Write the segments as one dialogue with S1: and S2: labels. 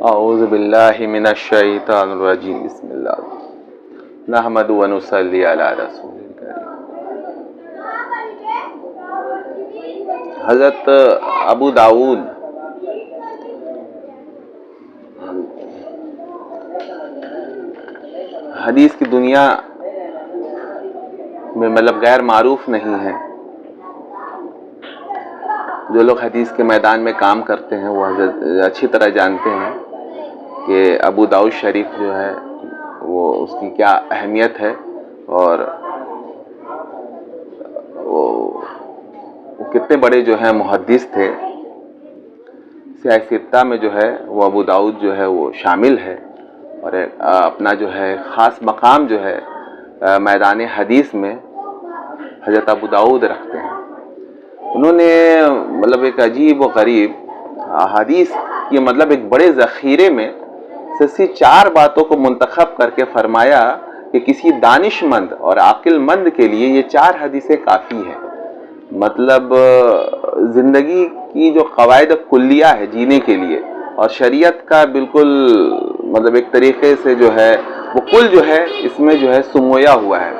S1: اعوذ باللہ من الشیطان الرجیم بسم اللہ نحمد و نصلی علی رسول الکریم۔ حضرت ابو داؤد حدیث کی دنیا میں غیر معروف نہیں ہے۔ جو لوگ حدیث کے میدان میں کام کرتے ہیں وہ اچھی طرح جانتے ہیں کہ ابو داؤد شریف جو ہے وہ اس کی کیا اہمیت ہے، اور وہ کتنے بڑے جو ہیں محدث تھے۔ سیاہ ستہ میں جو ہے وہ ابو داؤد جو ہے وہ شامل ہے، اور اپنا جو ہے خاص مقام جو ہے میدان حدیث میں حضرت ابو داؤد رکھتے ہیں۔ انہوں نے ایک عجیب و غریب حدیث کی ایک بڑے ذخیرے میں سے 4 باتوں کو منتخب کر کے فرمایا کہ کسی دانش مند اور عاقل مند کے لیے یہ 4 حدیثیں کافی ہیں۔ زندگی کی جو قواعد کلیہ ہے جینے کے لیے، اور شریعت کا بالکل ایک طریقے سے جو ہے وہ کل جو ہے اس میں جو ہے سمویا ہوا ہے،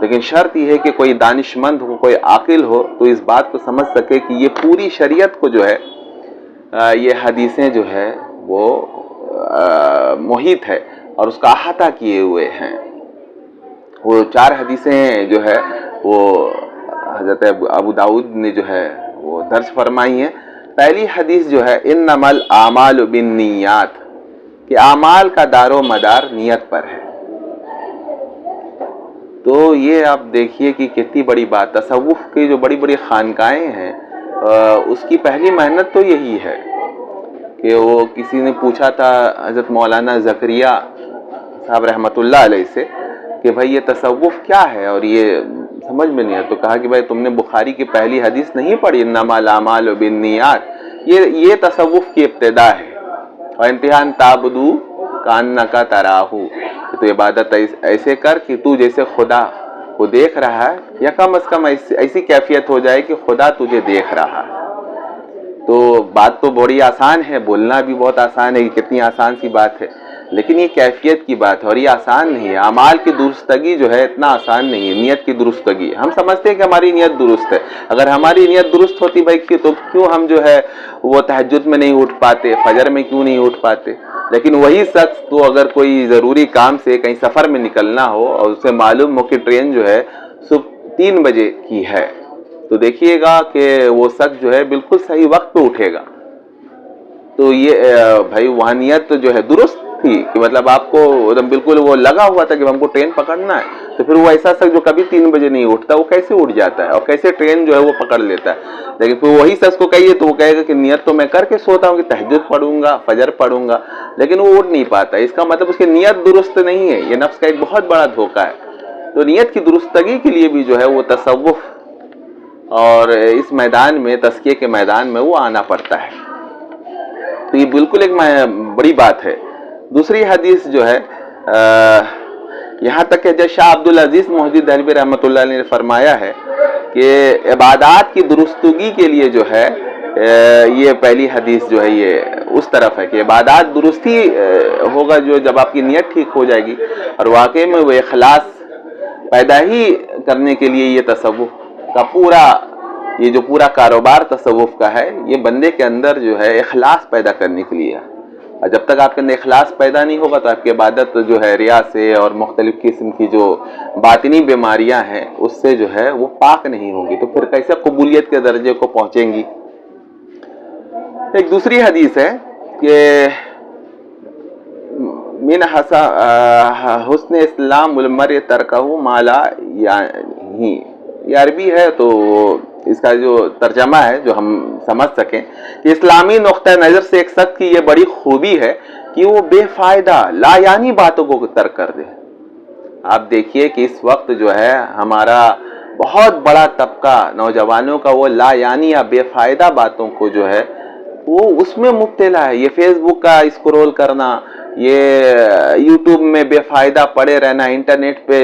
S1: لیکن شرط یہ ہے کہ کوئی دانش مند ہو، کوئی عاقل ہو تو اس بات کو سمجھ سکے کہ یہ پوری شریعت کو جو ہے یہ حدیثیں جو ہے وہ محیط ہے اور اس کا احاطہ کیے ہوئے ہیں۔ وہ 4 حدیثیں جو ہے وہ حضرت ابو داؤد نے جو ہے وہ درج فرمائی ہیں۔ پہلی حدیث جو ہے انما الاعمال بالنیات، کہ اعمال کا دار و مدار نیت پر ہے۔ تو یہ آپ دیکھیے کہ کتنی بڑی بات، تصوف کی جو بڑی بڑی خانقاہیں ہیں اس کی پہلی محنت تو یہی ہے کہ وہ کسی نے پوچھا تھا حضرت مولانا زکریا صاحب رحمۃ اللہ علیہ سے کہ بھائی یہ تصوف کیا ہے اور یہ سمجھ میں نہیں ہے، تو کہا کہ بھائی تم نے بخاری کی پہلی حدیث نہیں پڑھی انما الاعمال بالنیات، یہ تصوف کی ابتدا ہے، اور امتحان تعبدو کانک تراہو، تو عبادت ایسے کر کہ تو جیسے خدا کو دیکھ رہا ہے، یا کم از کم ایسی کیفیت ہو جائے کہ خدا تجھے دیکھ رہا ہے۔ تو بات تو بڑی آسان ہے، بولنا بھی بہت آسان ہے، یہ کتنی آسان سی بات ہے، لیکن یہ کیفیت کی بات ہے اور یہ آسان نہیں ہے۔ اعمال کی درستگی جو ہے اتنا آسان نہیں ہے، نیت کی درستگی۔ ہم سمجھتے ہیں کہ ہماری نیت درست ہے، اگر ہماری نیت درست ہوتی بھائی تو کیوں ہم جو ہے وہ تہجد میں نہیں اٹھ پاتے، فجر میں کیوں نہیں اٹھ پاتے؟ لیکن وہی شخص تو اگر کوئی ضروری کام سے کہیں سفر میں نکلنا ہو اور اسے معلوم ہو کہ ٹرین جو ہے صبح 3 بجے کی ہے، تو دیکھیے گا کہ وہ شخص جو ہے بالکل صحیح وقت پہ اٹھے گا۔ تو یہ بھائی وہاں نیت جو ہے درست تھی کہ آپ کو بالکل وہ لگا ہوا تھا کہ ہم کو ٹرین پکڑنا ہے، تو پھر وہ ایسا شخص جو کبھی 3 بجے نہیں اٹھتا وہ کیسے اٹھ جاتا ہے اور کیسے ٹرین جو ہے وہ پکڑ لیتا ہے؟ لیکن پھر وہی شخص کو کہیے تو وہ کہے گا کہ نیت تو میں کر کے سوتا ہوں کہ تہجد پڑھوں گا، فجر پڑھوں گا، لیکن وہ اٹھ نہیں پاتا۔ اس کا اس کی نیت درست نہیں ہے، یہ نفس کا ایک بہت بڑا دھوکہ ہے۔ تو نیت کی درستگی کے لیے بھی جو ہے وہ تصوف اور اس میدان میں، تزکیے کے میدان میں وہ آنا پڑتا ہے۔ تو یہ بالکل ایک بڑی بات ہے۔ دوسری حدیث جو ہے یہاں تک کہ جب شاہ عبدالعزیز محدث دہلوی رحمۃ اللہ علیہ نے فرمایا ہے کہ عبادات کی درستگی کے لیے جو ہے یہ پہلی حدیث جو ہے یہ اس طرف ہے کہ عبادات درستی ہوگا جو جب آپ کی نیت ٹھیک ہو جائے گی، اور واقعی میں وہ اخلاص پیدا ہی کرنے کے لیے یہ تصوف کا یہ جو پورا کاروبار تصوف کا ہے، یہ بندے کے اندر جو ہے اخلاص پیدا کرنے کے لیے ہے۔ اور جب تک آپ کے اندر اخلاص پیدا نہیں ہوگا تو آپ کی عبادت جو ہے ریا سے اور مختلف قسم کی جو باطنی بیماریاں ہیں اس سے جو ہے وہ پاک نہیں ہوگی، تو پھر کیسے قبولیت کے درجے کو پہنچیں گی؟ ایک دوسری حدیث ہے کہ من حسن اسلام المرء ترکہ ما لا یعنی، یہ عربی ہے تو اس کا جو ترجمہ ہے جو ہم سمجھ سکیں کہ اسلامی نقطہ نظر سے ایک شخص کی یہ بڑی خوبی ہے کہ وہ بے فائدہ لا یعنی باتوں کو ترک کر دے۔ آپ دیکھیے کہ اس وقت جو ہے ہمارا بہت بڑا طبقہ نوجوانوں کا وہ لا یعنی یا بے فائدہ باتوں کو جو ہے وہ اس میں مبتلا ہے۔ یہ فیس بک کا اسکرول کرنا، یہ یوٹیوب میں بے فائدہ پڑے رہنا، انٹرنیٹ پہ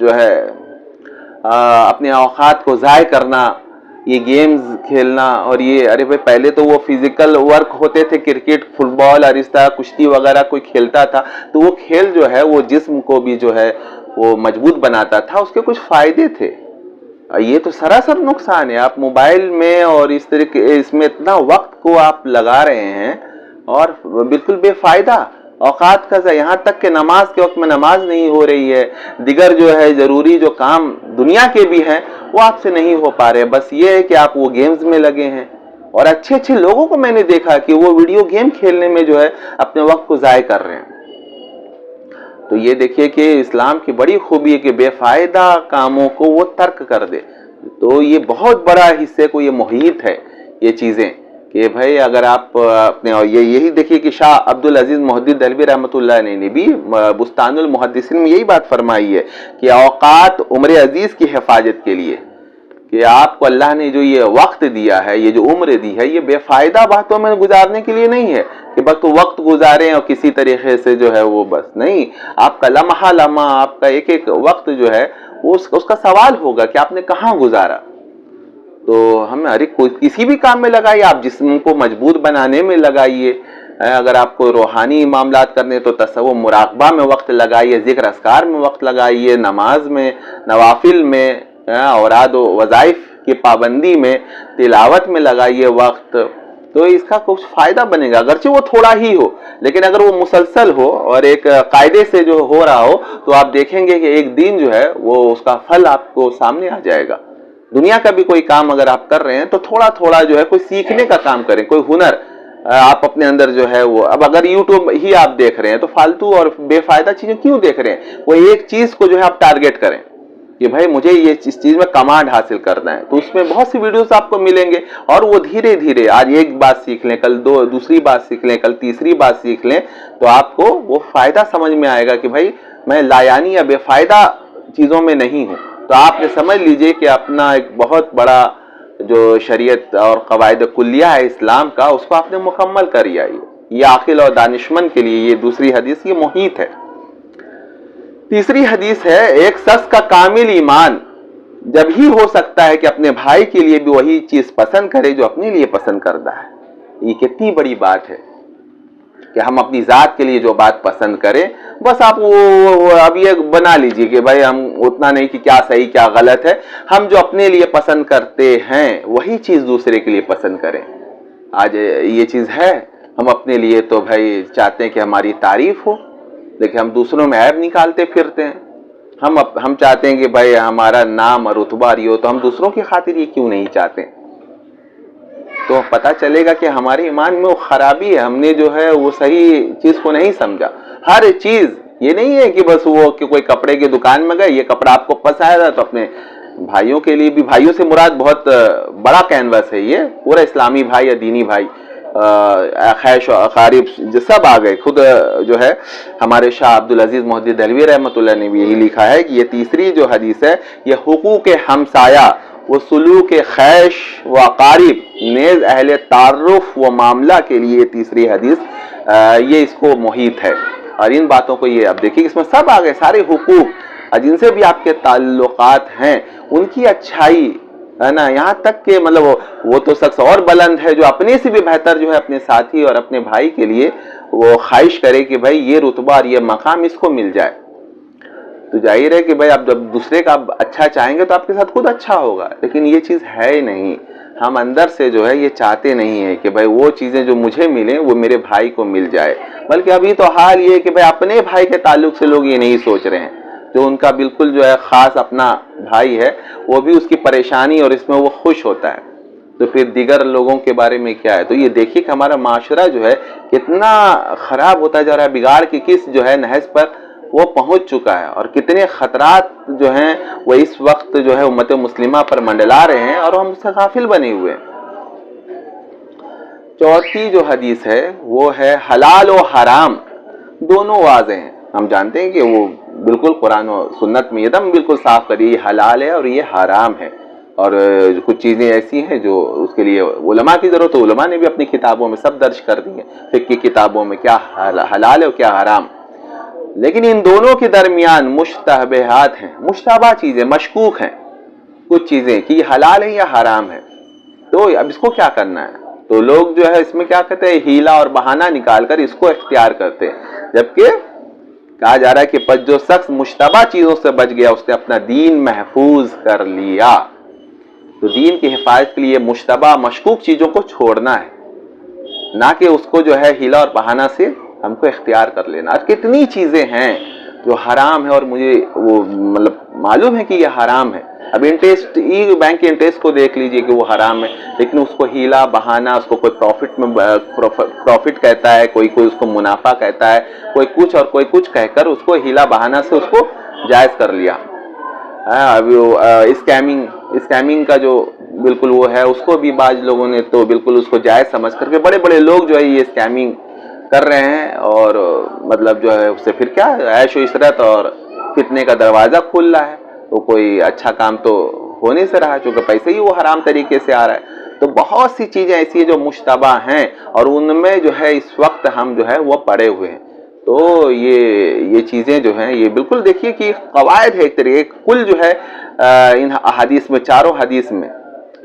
S1: جو ہے اپنے اوقات کو ضائع کرنا، یہ گیمز کھیلنا اور یہ ارے بھائی پہلے تو وہ فزیکل ورک ہوتے تھے، کرکٹ، فٹ بال اور اس طرح کشتی وغیرہ کوئی کھیلتا تھا تو وہ کھیل جو ہے وہ جسم کو بھی جو ہے وہ مضبوط بناتا تھا، اس کے کچھ فائدے تھے۔ یہ تو سراسر نقصان ہے، آپ موبائل میں اور اس طریقے اس میں اتنا وقت کو آپ لگا رہے ہیں اور بالکل بے فائدہ اوقات کا یہاں تک کہ نماز کے وقت میں نماز نہیں ہو رہی ہے، دیگر جو ہے ضروری جو کام دنیا کے بھی ہیں وہ آپ سے نہیں ہو پا رہے، بس یہ ہے کہ آپ وہ گیمز میں لگے ہیں۔ اور اچھے اچھے لوگوں کو میں نے دیکھا کہ وہ ویڈیو گیم کھیلنے میں جو ہے اپنے وقت کو ضائع کر رہے ہیں۔ تو یہ دیکھیے کہ اسلام کی بڑی خوبی ہے کہ بے فائدہ کاموں کو وہ ترک کر دے۔ تو یہ بہت بڑا حصے کو یہ محیط ہے یہ چیزیں کہ بھائی اگر آپ اپنے یہی دیکھیے کہ شاہ عبدالعزیز محدث دہلوی رحمۃ اللہ علیہ نے بھی بستان المحدثین میں یہی بات فرمائی ہے کہ اوقات عمر عزیز کی حفاظت کے لیے کہ آپ کو اللہ نے جو یہ وقت دیا ہے، یہ جو عمر دی ہے، یہ بے فائدہ باتوں میں گزارنے کے لیے نہیں ہے کہ بس وقت گزاریں اور کسی طریقے سے جو ہے وہ بس نہیں، آپ کا لمحہ لمحہ، آپ کا ایک ایک وقت جو ہے اس کا سوال ہوگا کہ آپ نے کہاں گزارا۔ تو ہم کسی بھی کام میں لگائیے، آپ جسم کو مضبوط بنانے میں لگائیے، اگر آپ کو روحانی معاملات کرنے تو تصوف مراقبہ میں وقت لگائیے، ذکر اذکار میں وقت لگائیے، نماز میں، نوافل میں، اوراد و وظائف کی پابندی میں، تلاوت میں لگائیے وقت، تو اس کا کچھ فائدہ بنے گا، اگرچہ وہ تھوڑا ہی ہو لیکن اگر وہ مسلسل ہو اور ایک قاعدے سے جو ہو رہا ہو تو آپ دیکھیں گے کہ ایک دن جو ہے وہ اس کا پھل آپ کو سامنے آ جائے گا۔ دنیا کا بھی کوئی کام اگر آپ کر رہے ہیں تو تھوڑا تھوڑا جو ہے کوئی سیکھنے کا کام کریں، کوئی ہنر آپ اپنے اندر جو ہے وہ، اب اگر یوٹیوب ہی آپ دیکھ رہے ہیں تو فالتو اور بے فائدہ چیزیں کیوں دیکھ رہے ہیں؟ وہ ایک چیز کو جو ہے آپ ٹارگٹ کریں کہ بھائی مجھے یہ چیز میں کمانڈ حاصل کرنا ہے، تو اس میں بہت سی ویڈیوز آپ کو ملیں گے اور وہ دھیرے دھیرے آج ایک بات سیکھ لیں، کل دوسری بات سیکھ لیں، کل تیسری بات سیکھ لیں، تو آپ کو وہ فائدہ سمجھ میں آئے گا کہ بھائی میں لایانی یا بے فائدہ چیزوں میں نہیں ہوں۔ تو آپ نے سمجھ لیجئے کہ اپنا ایک بہت بڑا جو شریعت اور قواعد کلیہ ہے اسلام کا، اس کو آپ نے مکمل کر لیا۔ یہ عاقل اور دانشمند کے لیے یہ دوسری حدیث یہ محیط ہے۔ تیسری حدیث ہے، ایک شخص کا کامل ایمان جب ہی ہو سکتا ہے کہ اپنے بھائی کے لیے بھی وہی چیز پسند کرے جو اپنے لیے پسند کردہ ہے۔ یہ کتنی بڑی بات ہے کہ ہم اپنی ذات کے لیے جو بات پسند کریں، بس آپ اب یہ بنا لیجئے کہ بھائی ہم اتنا نہیں کہ کیا صحیح کیا غلط ہے، ہم جو اپنے لیے پسند کرتے ہیں وہی چیز دوسرے کے لیے پسند کریں۔ آج یہ چیز ہے، ہم اپنے لیے تو بھائی چاہتے ہیں کہ ہماری تعریف ہو، لیکن ہم دوسروں میں عیب نکالتے پھرتے ہیں۔ ہم چاہتے ہیں کہ بھائی ہمارا نام اور رتبہ رہی ہو، تو ہم دوسروں کی خاطر یہ کیوں نہیں چاہتے؟ تو پتہ چلے گا کہ ہمارے ایمان میں وہ خرابی ہے، ہم نے جو ہے وہ صحیح چیز کو نہیں سمجھا۔ ہر چیز یہ نہیں ہے کہ بس وہ کہ کوئی کپڑے کی دکان میں گئے، یہ کپڑا آپ کو پسند آیا تو اپنے بھائیوں کے لیے بھی، بھائیوں سے مراد بہت بڑا کینوس ہے، یہ پورا اسلامی بھائی یا دینی بھائی، خیش و اقارب سب آ گئے۔ خود جو ہے ہمارے شاہ عبدالعزیز محدث دہلوی رحمۃ اللہ نے بھی یہی لکھا ہے کہ یہ تیسری جو حدیث ہے یہ حقوق ہمسایہ وہ سلوک خیش و اقارب نیز اہل تعارف و معاملہ کے لیے تیسری حدیث یہ اس کو محیط ہے۔ اور ان باتوں کو یہ اب دیکھیے اس میں سب آ گئے، سارے حقوق جن سے بھی آپ کے تعلقات ہیں ان کی اچھائی ہے نا، یہاں تک کہ مطلب وہ تو شخص اور بلند ہے جو اپنے سے بھی بہتر جو ہے اپنے ساتھی اور اپنے بھائی کے لیے وہ خواہش کرے کہ بھائی یہ رتبہ اور یہ مقام اس کو مل جائے۔ تو ظاہر ہے کہ بھائی آپ جب دوسرے کا اچھا چاہیں گے تو آپ کے ساتھ خود اچھا ہوگا، لیکن یہ چیز ہے ہی نہیں۔ ہم اندر سے جو ہے یہ چاہتے نہیں ہیں کہ بھائی وہ چیزیں جو مجھے ملیں وہ میرے بھائی کو مل جائے، بلکہ ابھی تو حال یہ ہے کہ بھائی اپنے بھائی کے تعلق سے لوگ یہ نہیں سوچ رہے ہیں، جو ان کا بالکل جو ہے خاص اپنا بھائی ہے وہ بھی اس کی پریشانی اور اس میں وہ خوش ہوتا ہے، تو پھر دیگر لوگوں کے بارے میں کیا ہے؟ تو یہ دیکھیے کہ ہمارا معاشرہ جو ہے کتنا خراب ہوتا جا رہا ہے، بگاڑ کی کس جو ہے نہج پر وہ پہنچ چکا ہے، اور کتنے خطرات جو ہیں وہ اس وقت جو ہے امت مسلمہ پر منڈلا رہے ہیں اور ہم اس سے غافل بنے ہوئے ہیں۔ چوتھی جو حدیث ہے وہ ہے حلال و حرام دونوں واضح ہیں۔ ہم جانتے ہیں کہ وہ بالکل قرآن و سنت میں ایک دم بالکل صاف کری، یہ حلال ہے اور یہ حرام ہے، اور کچھ چیزیں ایسی ہیں جو اس کے لیے علماء کی ضرورت ہے، علماء نے بھی اپنی کتابوں میں سب درج کر دی ہیں، فقہ کی کتابوں میں کیا حلال ہے اور کیا حرام۔ لیکن ان دونوں کے درمیان مشتبہات ہیں، مشتبہ چیزیں، مشکوک ہیں کچھ چیزیں کہ یہ حلال ہے یا حرام ہے۔ تو اب اس کو کیا کرنا ہے؟ تو لوگ جو ہے اس میں کیا کہتے ہیں، ہیلا اور بہانہ نکال کر اس کو اختیار کرتے ہیں، جبکہ کہا جا رہا ہے کہ جو شخص مشتبہ چیزوں سے بچ گیا اس نے اپنا دین محفوظ کر لیا۔ تو دین کی حفاظت کے لیے مشتبہ مشکوک چیزوں کو چھوڑنا ہے، نہ کہ اس کو جو ہے ہیلا اور بہانہ سے ہم کو اختیار کر لینا۔ اور کتنی چیزیں ہیں جو حرام ہے اور مجھے وہ مطلب معلوم ہے کہ یہ حرام ہے۔ اب انٹرسٹ، ای بینک کے انٹرسٹ کو دیکھ لیجئے کہ وہ حرام ہے، لیکن اس کو ہیلا بہانہ، اس کو کوئی پروفٹ کہتا ہے، کوئی اس کو منافع کہتا ہے، کوئی کچھ اور کوئی کچھ کہہ کر اس کو ہیلا بہانہ سے اس کو جائز کر لیا۔ اسکیمنگ کا جو بالکل وہ ہے، اس کو بھی بعض لوگوں نے تو بالکل اس کو جائز سمجھ کر کے بڑے بڑے لوگ جو ہے یہ اسکیمنگ کر رہے ہیں، اور مطلب جو ہے اس سے پھر کیا عیش و عشرت اور فتنے کا دروازہ کھل رہا ہے، تو کوئی اچھا کام تو ہو نہیں سے رہا، چونکہ پیسے ہی وہ حرام طریقے سے آ رہا ہے۔ تو بہت سی چیزیں ایسی ہیں جو مشتبہ ہیں، اور ان میں جو ہے اس وقت ہم جو ہے وہ پڑے ہوئے ہیں۔ تو یہ چیزیں جو ہیں یہ بالکل دیکھیے کہ قواعد ہے ایک طریقے، کل جو ہے ان احادیث میں، چاروں حدیث میں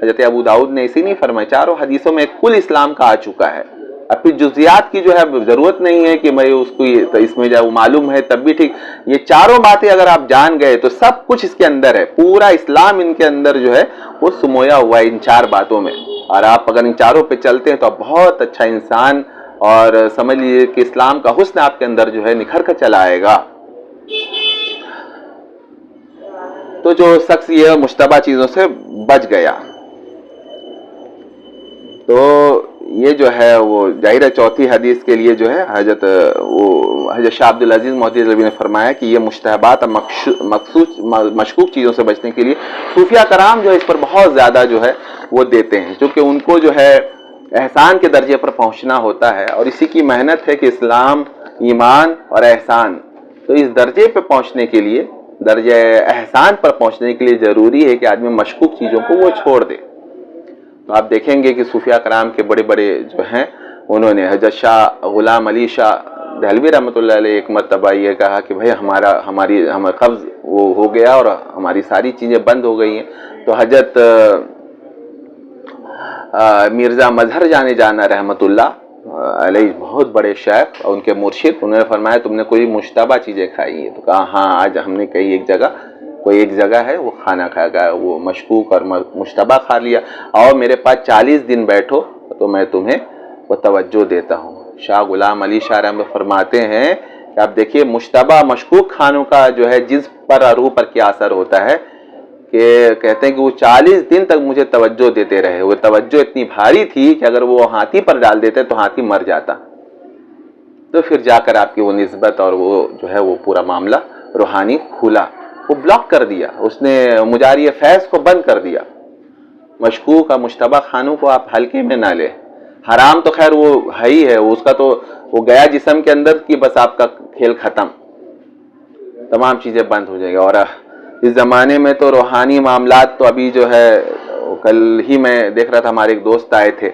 S1: حضرت ابو داؤد نے اسی نہیں فرمایا، چاروں حدیثوں میں کل اسلام کا آ چکا ہے۔ اب پھر جزیات کی جو ہے ضرورت نہیں ہے کہ میں اس کو اس میں جب معلوم ہے تب بھی ٹھیک، یہ چاروں باتیں اگر آپ جان گئے تو سب کچھ اس کے اندر ہے، پورا اسلام ان کے اندر جو ہے وہ سمویا ہوا ہے ان چار باتوں میں، اور آپ اگر ان چاروں پہ چلتے ہیں تو آپ بہت اچھا انسان، اور سمجھ لیجیے کہ اسلام کا حسن آپ کے اندر جو ہے نکھر کر چلا آئے گا۔ تو جو شخص یہ مشتبہ چیزوں سے بچ گیا، تو یہ جو ہے وہ ظاہر ہے چوتھی حدیث کے لیے جو ہے حضرت شاہ عبد العزیز محدث دہلوی نے فرمایا کہ یہ مشتبہات اور مشکوک چیزوں سے بچنے کے لیے صوفیہ کرام جو ہے اس پر بہت زیادہ جو ہے وہ دیتے ہیں، چونکہ ان کو جو ہے احسان کے درجے پر پہنچنا ہوتا ہے، اور اسی کی محنت ہے کہ اسلام، ایمان اور احسان، تو اس درجے پہ پہنچنے کے لیے، درجہ احسان پر پہنچنے کے لیے ضروری ہے کہ آدمی مشکوک چیزوں کو وہ چھوڑ دے۔ تو آپ دیکھیں گے کہ صوفیہ کرام کے بڑے بڑے جو ہیں، انہوں نے حضرت شاہ غلام علی شاہ دہلوی رحمۃ اللہ علیہ ایک مرتبہ یہ کہا کہ بھائی ہمارا قبض وہ ہو گیا اور ہماری ساری چیزیں بند ہو گئی ہیں، تو حضرت مرزا مظہر جانا رحمۃ اللہ علیہ بہت بڑے شیخ اور ان کے مرشد، انہوں نے فرمایا تم نے کوئی مشتبہ چیزیں کھائی ہیں؟ تو کہا ہاں، آج ہم نے کئی ایک جگہ ہے وہ کھانا کھا گیا، وہ مشکوک اور مشتبہ کھا لیا، اور میرے پاس 40 دن بیٹھو تو میں تمہیں وہ توجہ دیتا ہوں۔ شاہ غلام علی شاہ رحمۃ فرماتے ہیں کہ آپ دیکھیے مشتبہ مشکوک کھانوں کا جو ہے جسم پر اور روح پر کیا اثر ہوتا ہے، کہ کہتے ہیں کہ وہ 40 دن تک مجھے توجہ دیتے رہے، وہ توجہ اتنی بھاری تھی کہ اگر وہ ہاتھی پر ڈال دیتے تو ہاتھی مر جاتا، تو پھر جا کر آپ کی وہ نسبت اور وہ جو ہے وہ پورا معاملہ روحانی کھلا، وہ بلاک کر دیا، اس نے مجاری فیض کو بند کر دیا۔ مشکوک اور مشتبہ خانوں کو آپ ہلکے میں نہ لیں، حرام تو خیر وہ ہے ہی ہے، اس کا تو وہ گیا جسم کے اندر کی بس آپ کا کھیل ختم، تمام چیزیں بند ہو جائے گا۔ اور اس زمانے میں تو روحانی معاملات تو ابھی جو ہے، کل ہی میں دیکھ رہا تھا ہمارے ایک دوست آئے تھے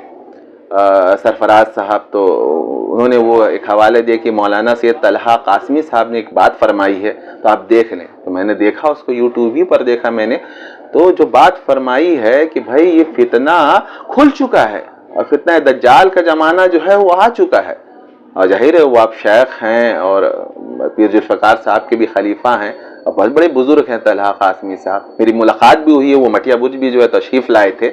S1: سرفراز صاحب، تو انہوں نے وہ ایک حوالے دے کہ مولانا سید طلحہ قاسمی صاحب نے ایک بات فرمائی ہے، تو آپ دیکھ لیں۔ تو میں نے دیکھا اس کو، یوٹیوب ہی پر دیکھا میں نے، تو جو بات فرمائی ہے کہ بھائی یہ فتنہ کھل چکا ہے، اور فتنہ دجال کا زمانہ جو ہے وہ آ چکا ہے، اور ظاہر ہے وہ آپ شیخ ہیں اور پیر ذوالفقار صاحب کے بھی خلیفہ ہیں، اور بہت بڑے بزرگ ہیں طلحہ قاسمی صاحب، میری ملاقات بھی ہوئی ہے، وہ مٹیا برج بھی جو ہے تشریف لائے تھے۔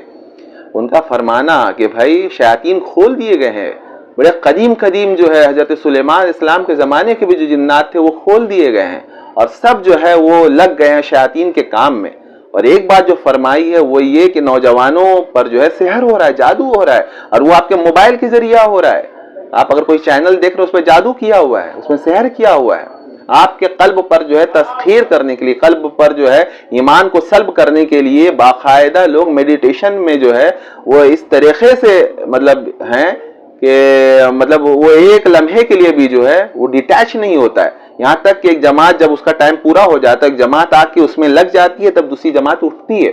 S1: ان کا فرمانا کہ بھائی شیاطین کھول دیے گئے ہیں، بڑے قدیم جو ہے حضرت سلیمان اسلام کے زمانے کے بھی جو جنات تھے وہ کھول دیے گئے ہیں، اور سب جو ہے وہ لگ گئے ہیں شیاطین کے کام میں۔ اور ایک بات جو فرمائی ہے وہ یہ کہ نوجوانوں پر جو ہے سحر ہو رہا ہے، جادو ہو رہا ہے، اور وہ آپ کے موبائل کے ذریعہ ہو رہا ہے۔ آپ اگر کوئی چینل دیکھ رہے ہیں اس پہ جادو کیا ہوا ہے، اس میں سحر کیا ہوا ہے، آپ کے قلب پر جو ہے تسخیر کرنے کے لیے، قلب پر جو ہے ایمان کو سلب کرنے کے لیے باقاعدہ لوگ میڈیٹیشن میں جو ہے وہ اس طریقے سے مطلب ہیں کہ مطلب وہ ایک لمحے کے لیے بھی جو ہے وہ ڈیٹیچ نہیں ہوتا ہے، یہاں تک کہ ایک جماعت جب اس کا ٹائم پورا ہو جاتا ہے، ایک جماعت آ کے اس میں لگ جاتی ہے، تب دوسری جماعت اٹھتی ہے،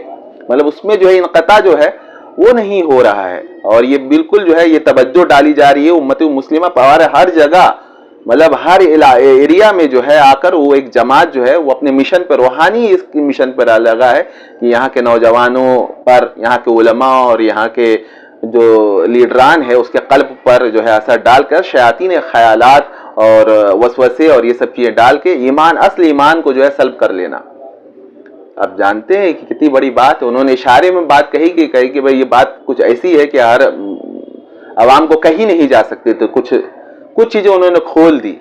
S1: مطلب اس میں جو ہے انقطاع جو ہے وہ نہیں ہو رہا ہے۔ اور یہ بالکل جو ہے یہ توجہ ڈالی جا رہی ہے امت مسلمہ پر، ہر جگہ مطلب ہر ایریا میں جو ہے آ کر وہ ایک جماعت جو ہے وہ اپنے مشن پر، روحانی اس مشن پر لگا ہے کہ یہاں کے نوجوانوں پر، یہاں کے علماء اور یہاں کے جو لیڈران ہے اس کے قلب پر جو ہے اثر ڈال کر شیاطین خیالات اور وسوسے اور یہ سب چیزیں ڈال کے ایمان، اصل ایمان کو جو ہے سلب کر لینا۔ اب جانتے ہیں کہ کتنی بڑی بات ہے، انہوں نے اشارے میں بات کہی کہ بھئی یہ بات کچھ ایسی ہے کہ ہر عوام کو کہیں نہیں جا سکتے، تو کچھ چیزیں انہوں نے کھول دی۔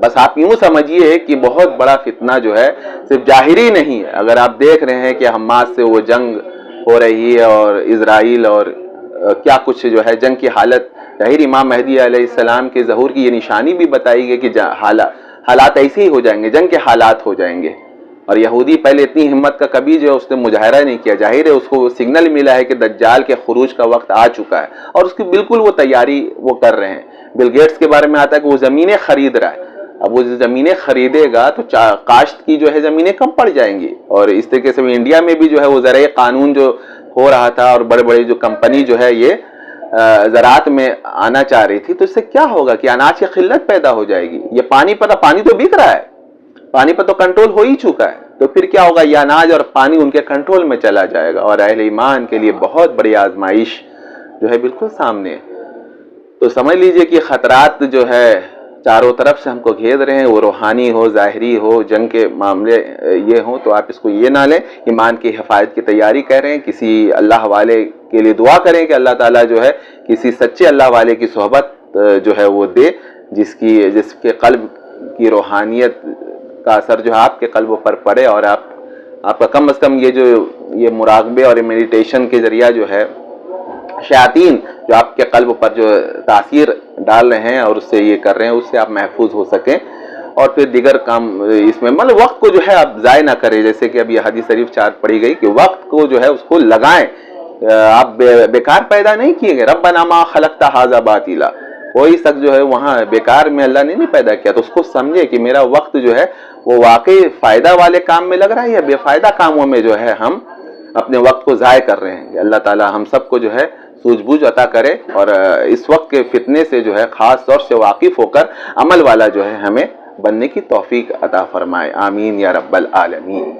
S1: بس آپ یوں سمجھیے کہ بہت بڑا فتنہ جو ہے صرف ظاہری نہیں ہے۔ اگر آپ دیکھ رہے ہیں کہ حماس سے وہ جنگ ہو رہی ہے اور اسرائیل اور کیا کچھ جو ہے جنگ کی حالت، ظاہر امام مہدی علیہ السلام کے ظہور کی یہ نشانی بھی بتائی گئی کہ حالات ایسے ہی ہو جائیں گے، جنگ کے حالات ہو جائیں گے۔ اور یہودی پہلے اتنی ہمت کا کبھی جو اس نے مظاہرہ نہیں کیا، ظاہر ہے اس کو سگنل ملا ہے کہ دجال کے خروج کا وقت آ چکا ہے اور اس کی بالکل وہ تیاری وہ کر رہے ہیں۔ بل گیٹس کے بارے میں آتا ہے کہ وہ زمینیں خرید رہا ہے، اب وہ زمینیں خریدے گا تو کاشت کی جو ہے زمینیں کم پڑ جائیں گی، اور اس طریقے سے انڈیا میں بھی جو ہے وہ زرعی قانون جو ہو رہا تھا اور بڑے بڑے جو کمپنی جو ہے یہ زراعت میں آنا چاہ رہی تھی، تو اس سے کیا ہوگا کہ اناج کی قلت پیدا ہو جائے گی۔ یہ پانی تو بک رہا ہے، پانی پر تو کنٹرول ہو ہی چکا ہے، تو پھر کیا ہوگا، یہ اناج اور پانی ان کے کنٹرول میں چلا جائے گا، اور اہل ایمان کے لیے بہت بڑی آزمائش جو ہے بالکل سامنے ہے۔ تو سمجھ لیجئے کہ خطرات جو ہے چاروں طرف سے ہم کو گھیر رہے ہیں، وہ روحانی ہو، ظاہری ہو، جنگ کے معاملے یہ ہوں، تو آپ اس کو یہ نہ لیں۔ ایمان کی حفاظت کی تیاری کر رہے ہیں، کسی اللہ والے کے لیے دعا کریں کہ اللہ تعالیٰ جو ہے کسی سچے اللہ والے کی صحبت جو ہے وہ دے، جس کے قلب کی روحانیت کا اثر جو ہے آپ کے قلب پر پڑے، اور آپ کا کم از کم یہ مراقبے اور میڈیٹیشن کے ذریعہ جو ہے شیاطین جو آپ کے قلب پر جو تاثیر ڈال رہے ہیں اور اس سے یہ کر رہے ہیں، اس سے آپ محفوظ ہو سکیں، اور پھر دیگر کام اس میں مطلب وقت کو جو ہے آپ ضائع نہ کریں، جیسے کہ اب یہ حدیث شریف 4 پڑھی گئی کہ وقت کو جو ہے اس کو لگائیں، آپ بیکار پیدا نہیں کیے گئے۔ ربنا ما خلقت ھذا باطلا، کوئی شخص جو ہے وہاں بیکار میں اللہ نے نہیں پیدا کیا، تو اس کو سمجھے کہ میرا وقت جو ہے وہ واقعی فائدہ والے کام میں لگ رہا ہے یا بے فائدہ کاموں میں جو ہے ہم اپنے وقت کو ضائع کر رہے ہیں۔ اللہ تعالی ہم سب کو جو ہے سوجھ بوجھ عطا کرے، اور اس وقت کے فتنے سے جو ہے خاص طور سے واقف ہو کر عمل والا جو ہے ہمیں بننے کی توفیق عطا فرمائے، آمین یا رب العالمین۔